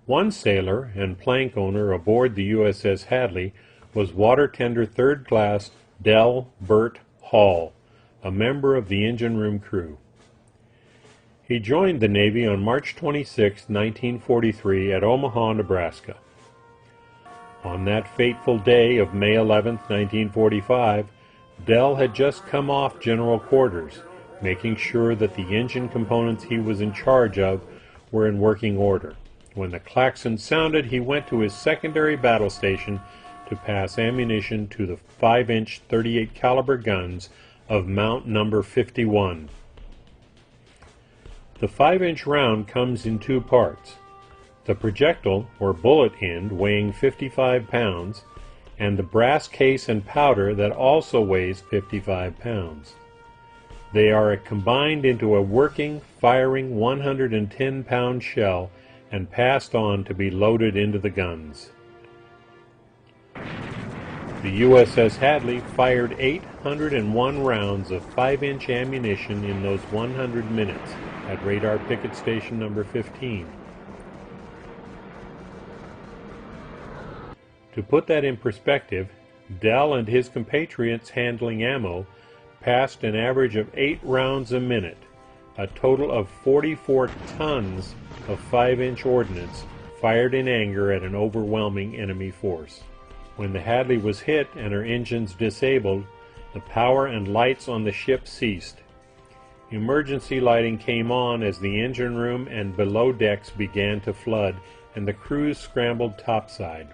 One sailor and plank owner aboard the USS Hadley was water tender 3rd Class Dell Hall, a member of the engine room crew. He joined the Navy on March 26, 1943 at Omaha, Nebraska. On that fateful day of May 11, 1945, Dell had just come off general quarters, making sure that the engine components he was in charge of were in working order. When the klaxon sounded, he went to his secondary battle station to pass ammunition to the 5-inch 38 caliber guns of Mount No. 51. The 5-inch round comes in 2 parts: the projectile or bullet end weighing 55 pounds, and the brass case and powder that also weighs 55 pounds. They are combined into a working, firing 110-pound shell and passed on to be loaded into the guns. The USS Hadley fired 801 rounds of 5-inch ammunition in those 100 minutes at Radar Picket Station number 15. To put that in perspective, Dell and his compatriots handling ammo passed an average of 8 rounds a minute, a total of 44 tons of 5-inch ordnance fired in anger at an overwhelming enemy force. When the Hadley was hit and her engines disabled, the power and lights on the ship ceased. Emergency lighting came on as the engine room and below decks began to flood and the crews scrambled topside.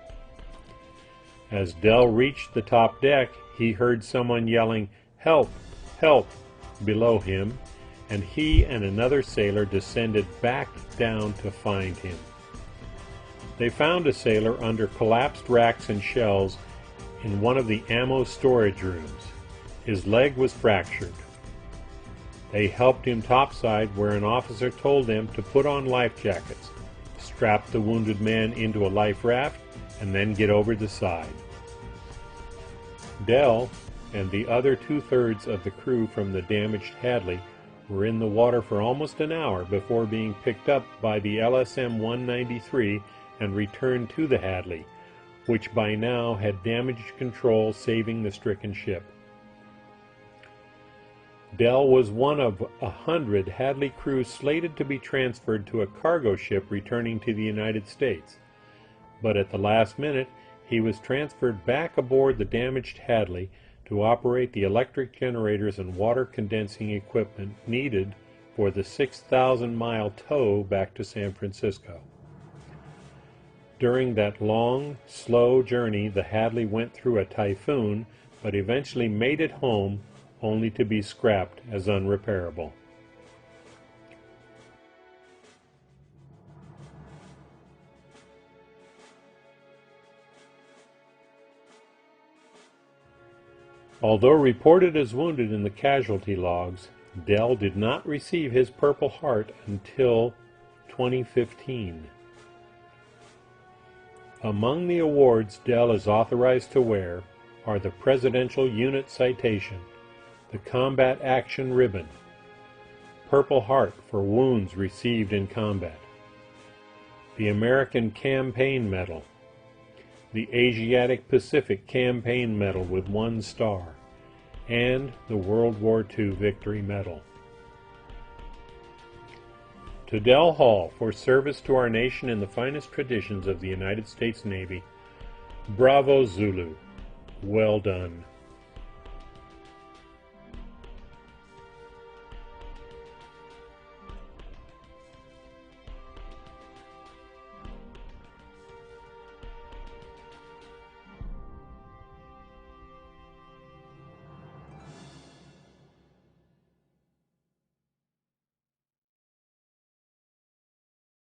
As Dell reached the top deck, he heard someone yelling, "Help! Help!" below him, and he and another sailor descended back down to find him. They found a sailor under collapsed racks and shells in one of the ammo storage rooms. His leg was fractured. They helped him topside, where an officer told them to put on life jackets, strap the wounded man into a life raft, and then get over the side. Dell and the other 2/3 of the crew from the damaged Hadley were in the water for almost an hour before being picked up by the LSM-193 and returned to the Hadley, which by now had damaged control, saving the stricken ship. Dell was one of 100 Hadley crews slated to be transferred to a cargo ship returning to the United States, but at the last minute he was transferred back aboard the damaged Hadley to operate the electric generators and water condensing equipment needed for the 6,000-mile tow back to San Francisco. During that long, slow journey, the Hadley went through a typhoon, but eventually made it home, only to be scrapped as unrepairable. Although reported as wounded in the casualty logs, Dell did not receive his Purple Heart until 2015. Among the awards Dell is authorized to wear are the Presidential Unit Citation, the Combat Action Ribbon, Purple Heart for wounds received in combat, the American Campaign Medal, the Asiatic Pacific Campaign Medal with 1 star, and the World War II Victory Medal. To Dell Hall, for service to our nation in the finest traditions of the United States Navy, Bravo Zulu. Well done.